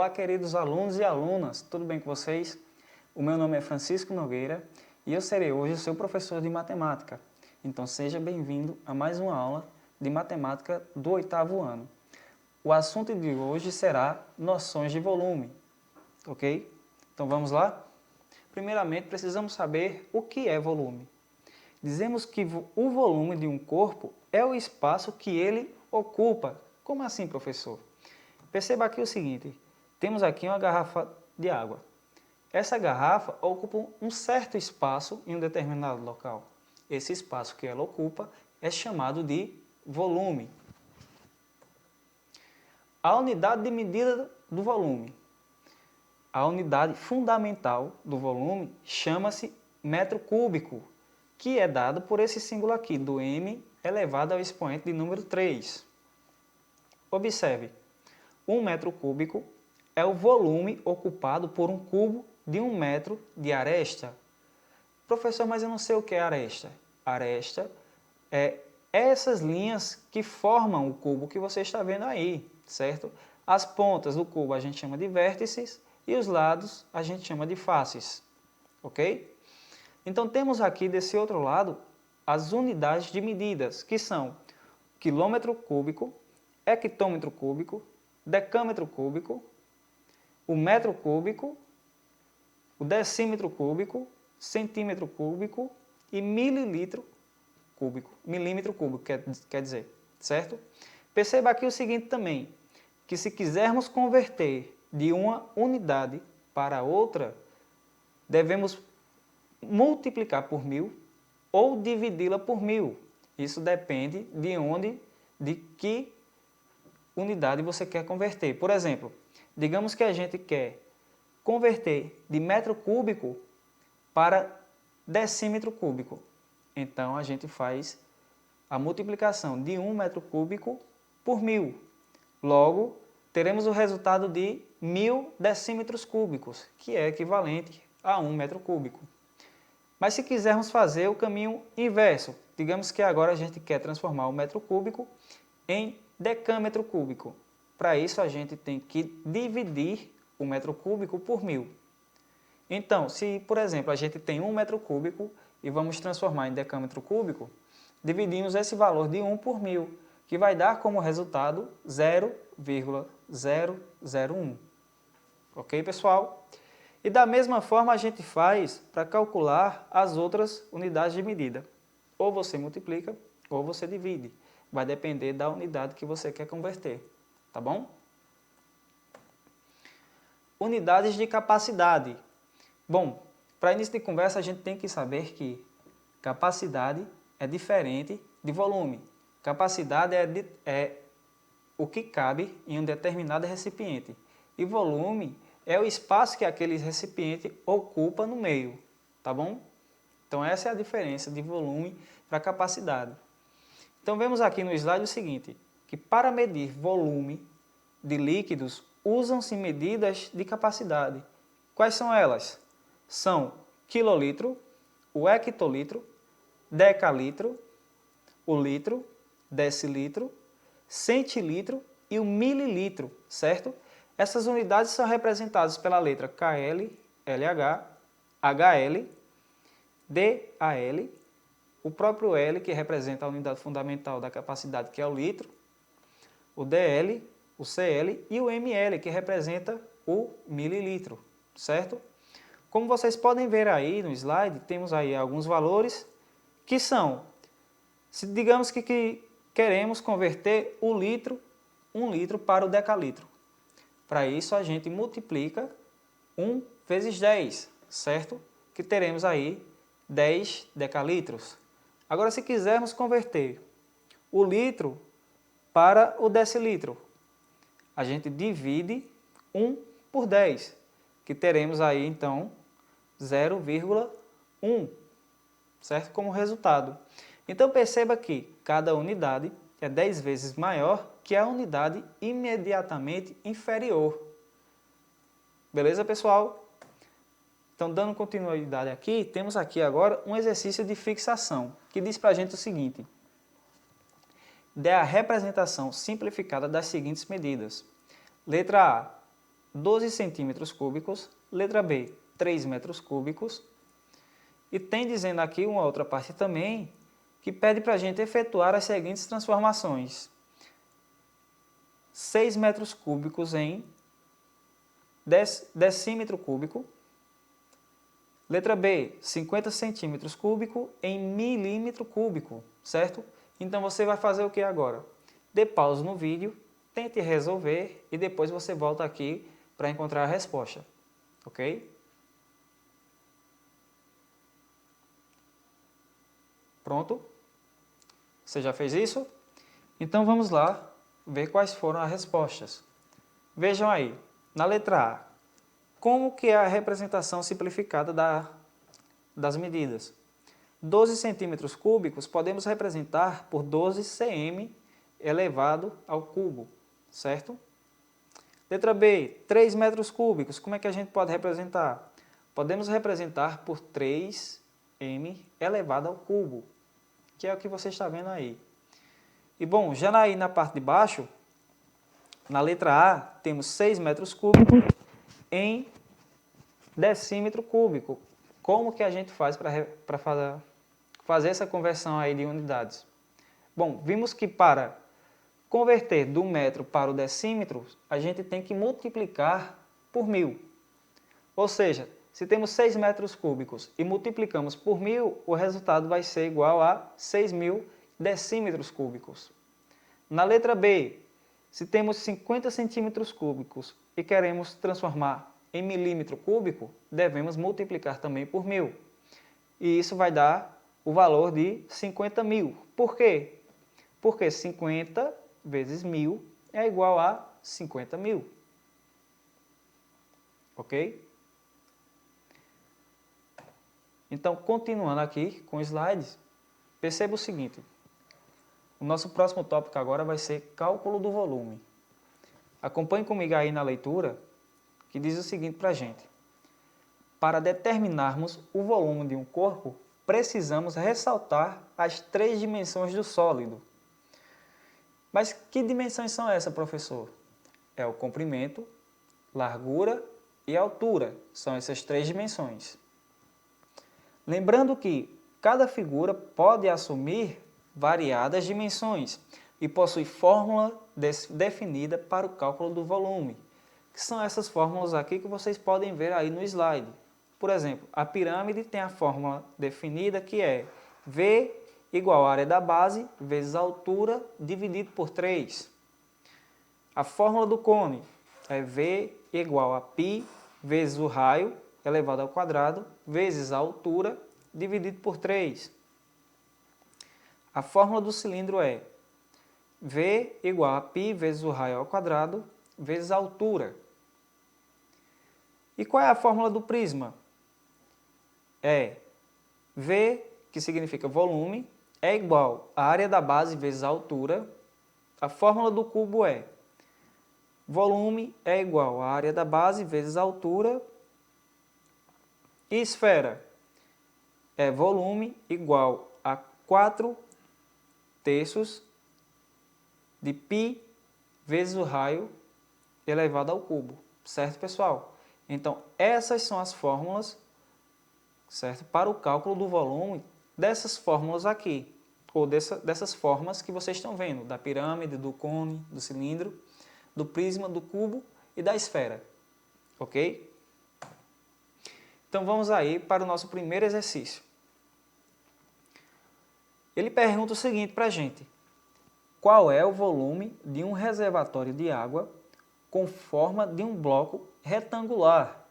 Olá, queridos alunos e alunas, tudo bem com vocês? O meu nome é Francisco Nogueira e eu serei hoje o seu professor de matemática. Então seja bem-vindo a mais uma aula de matemática do 8º ano. O assunto de hoje será noções de volume, ok? Então vamos lá? Primeiramente, precisamos saber o que é volume. Dizemos que o volume de um corpo é o espaço que ele ocupa. Como assim, professor? Perceba aqui o seguinte, temos aqui uma garrafa de água. Essa garrafa ocupa um certo espaço em um determinado local. Esse espaço que ela ocupa é chamado de volume. A unidade de medida do volume. A unidade fundamental do volume chama-se metro cúbico, que é dado por esse símbolo aqui, do m elevado ao expoente de número 3. Observe, 1 metro cúbico é o volume ocupado por um cubo de 1 metro de aresta. Professor, mas eu não sei o que é aresta. Aresta é essas linhas que formam o cubo que você está vendo aí, certo? As pontas do cubo a gente chama de vértices e os lados a gente chama de faces, ok? Então temos aqui desse outro lado as unidades de medidas, que são quilômetro cúbico, hectômetro cúbico, decâmetro cúbico, o metro cúbico, o decímetro cúbico, centímetro cúbico e mililitro cúbico, milímetro cúbico, quer dizer, certo? Perceba aqui o seguinte também, que se quisermos converter de uma unidade para outra, devemos multiplicar por 1000 ou dividi-la por 1000. Isso depende de que unidade você quer converter. Por exemplo, digamos que a gente quer converter de metro cúbico para decímetro cúbico. Então, a gente faz a multiplicação de 1 metro cúbico por 1000. Logo, teremos o resultado de 1000 decímetros cúbicos, que é equivalente a 1 metro cúbico. Mas se quisermos fazer o caminho inverso, digamos que agora a gente quer transformar o metro cúbico em decâmetro cúbico. Para isso, a gente tem que dividir o metro cúbico por 1000. Então, se, por exemplo, a gente tem 1 metro cúbico e vamos transformar em decâmetro cúbico, dividimos esse valor de 1 por 1000, que vai dar como resultado 0,001. Ok, pessoal? E da mesma forma a gente faz para calcular as outras unidades de medida. Ou você multiplica ou você divide. Vai depender da unidade que você quer converter, tá bom? Unidades de capacidade. Bom, para início de conversa a gente tem que saber que capacidade é diferente de volume. Capacidade é o que cabe em um determinado recipiente. E volume é o espaço que aquele recipiente ocupa no meio, tá bom? Então essa é a diferença de volume para capacidade. Então vemos aqui no slide o seguinte, que para medir volume de líquidos usam-se medidas de capacidade. Quais são elas? São quilolitro, o hectolitro, decalitro, o litro, decilitro, centilitro e o mililitro, certo? Essas unidades são representadas pela letra KL, LH, HL, DAL, o próprio L, que representa a unidade fundamental da capacidade, que é o litro, o DL, o CL e o ML, que representa o mililitro, certo? Como vocês podem ver aí no slide, temos aí alguns valores que são, se digamos que queremos converter o litro, 1 litro para o decalitro. Para isso a gente multiplica 1 vezes 10, certo? Que teremos aí 10 decalitros. Agora, se quisermos converter o litro para o decilitro, a gente divide 1 por 10, que teremos aí, então, 0,1, certo? Como resultado. Então, perceba que cada unidade é 10 vezes maior que a unidade imediatamente inferior. Beleza, pessoal? Então, dando continuidade aqui, temos aqui agora um exercício de fixação, que diz para a gente o seguinte. Dê a representação simplificada das seguintes medidas. Letra A, 12 centímetros cúbicos. Letra B, 3 metros cúbicos. E tem dizendo aqui uma outra parte também, que pede para a gente efetuar as seguintes transformações. 6 metros cúbicos em decímetro cúbico. Letra B, 50 centímetros cúbicos em milímetro cúbico, certo? Então você vai fazer o que agora? Dê pausa no vídeo, tente resolver e depois você volta aqui para encontrar a resposta, ok? Pronto? Você já fez isso? Então vamos lá ver quais foram as respostas. Vejam aí, na letra A, como que é a representação simplificada das medidas? 12 centímetros cúbicos podemos representar por 12 cm elevado ao cubo, certo? Letra B, 3 metros cúbicos, como é que a gente pode representar? Podemos representar por 3 m elevado ao cubo, que é o que você está vendo aí. E bom, já aí na parte de baixo, na letra A, temos 6 metros cúbicos em decímetro cúbico. Como que a gente faz para fazer essa conversão aí de unidades? Bom, vimos que para converter do metro para o decímetro, a gente tem que multiplicar por 1000. Ou seja, se temos 6 metros cúbicos e multiplicamos por 1000, o resultado vai ser igual a 6.000 decímetros cúbicos. Na letra B, se temos 50 centímetros cúbicos e queremos transformar em milímetro cúbico, devemos multiplicar também por 1000. E isso vai dar o valor de 50.000. Por quê? Porque 50 vezes 1000 é igual a 50.000. Ok? Então, continuando aqui com os slides, perceba o seguinte. O nosso próximo tópico agora vai ser cálculo do volume. Acompanhe comigo aí na leitura, que diz o seguinte para a gente. Para determinarmos o volume de um corpo, precisamos ressaltar as 3 dimensões do sólido. Mas que dimensões são essas, professor? É o comprimento, largura e altura. São essas 3 dimensões. Lembrando que cada figura pode assumir variadas dimensões e possui fórmula definida para o cálculo do volume, que são essas fórmulas aqui que vocês podem ver aí no slide. Por exemplo, a pirâmide tem a fórmula definida que é V igual a área da base vezes a altura dividido por 3. A fórmula do cone é V igual a π vezes o raio elevado ao quadrado vezes a altura dividido por 3. A fórmula do cilindro é V igual a π vezes o raio ao quadrado vezes a altura. E qual é a fórmula do prisma? É V, que significa volume, é igual a área da base vezes a altura. A fórmula do cubo é volume é igual a área da base vezes a altura. E esfera é volume igual a 4/3 de π vezes o raio elevado ao cubo. Certo, pessoal? Então, essas são as fórmulas, certo, para o cálculo do volume dessas fórmulas aqui, ou dessas formas que vocês estão vendo, da pirâmide, do cone, do cilindro, do prisma, do cubo e da esfera. Ok? Então, vamos aí para o nosso primeiro exercício. Ele pergunta o seguinte para a gente. Qual é o volume de um reservatório de água com forma de um bloco retangular,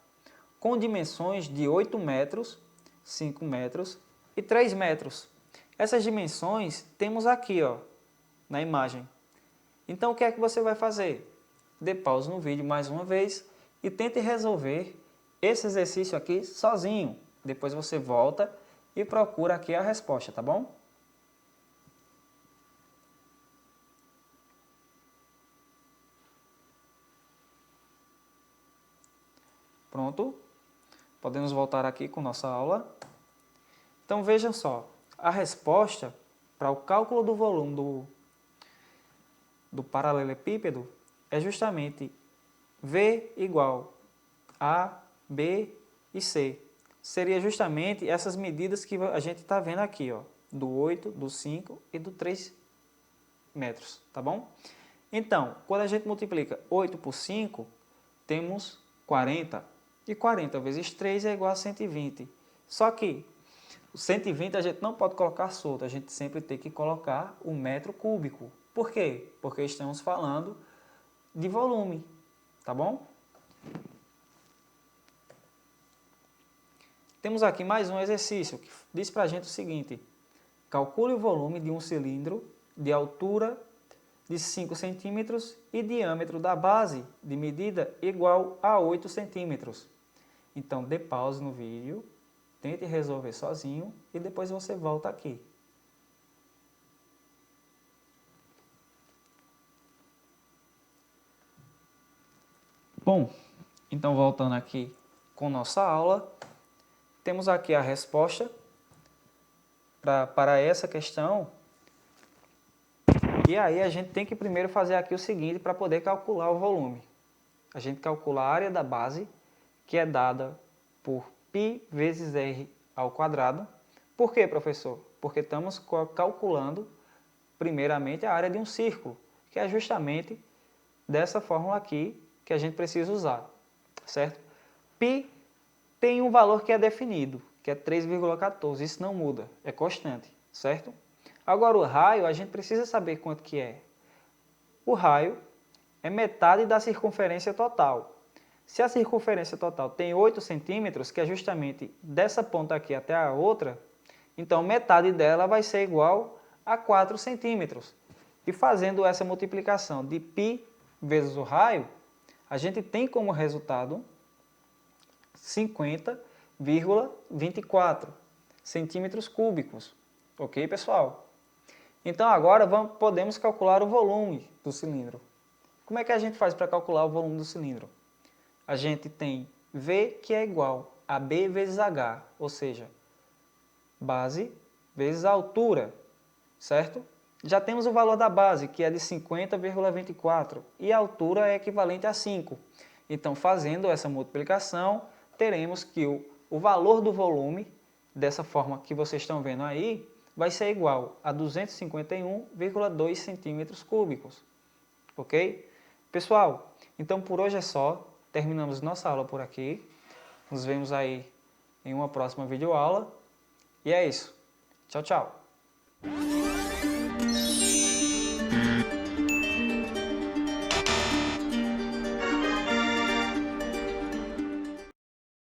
com dimensões de 8 metros, 5 metros e 3 metros? Essas dimensões temos aqui, ó, na imagem. Então, o que é que você vai fazer? Dê pausa no vídeo mais uma vez e tente resolver esse exercício aqui sozinho. Depois você volta e procura aqui a resposta, tá bom? Pronto? Podemos voltar aqui com nossa aula. Então, vejam só. A resposta para o cálculo do volume do paralelepípedo é justamente V igual A, B e C. Seria justamente essas medidas que a gente está vendo aqui, ó, do 8, do 5 e do 3 metros, tá bom? Então, quando a gente multiplica 8 por 5, temos 40. E 40 vezes 3 é igual a 120. Só que o 120 a gente não pode colocar solto, a gente sempre tem que colocar o metro cúbico. Por quê? Porque estamos falando de volume, tá bom? Temos aqui mais um exercício que diz para a gente o seguinte: calcule o volume de um cilindro de altura de 5 centímetros e diâmetro da base de medida igual a 8 centímetros. Então, dê pause no vídeo, tente resolver sozinho e depois você volta aqui. Bom, então voltando aqui com nossa aula, temos aqui a resposta para essa questão. E aí a gente tem que primeiro fazer aqui o seguinte para poder calcular o volume. A gente calcula a área da base, que é dada por π vezes r ao quadrado. Por quê, professor? Porque estamos calculando primeiramente a área de um círculo, que é justamente dessa fórmula aqui que a gente precisa usar, certo? Π tem um valor que é definido, que é 3,14, isso não muda, é constante, certo? Agora o raio, a gente precisa saber quanto que é. O raio é metade da circunferência total. Se a circunferência total tem 8 centímetros, que é justamente dessa ponta aqui até a outra, então metade dela vai ser igual a 4 centímetros. E fazendo essa multiplicação de π vezes o raio, a gente tem como resultado 50,24 centímetros cúbicos. Ok, pessoal? Então agora podemos calcular o volume do cilindro. Como é que a gente faz para calcular o volume do cilindro? A gente tem V que é igual a B vezes H, ou seja, base vezes a altura, certo? Já temos o valor da base, que é de 50,24, e a altura é equivalente a 5. Então, fazendo essa multiplicação, teremos que o valor do volume, dessa forma que vocês estão vendo aí, vai ser igual a 251,2 centímetros cúbicos. Ok? Pessoal, então por hoje é só. Terminamos nossa aula por aqui. Nos vemos aí em uma próxima videoaula. E é isso. Tchau, tchau.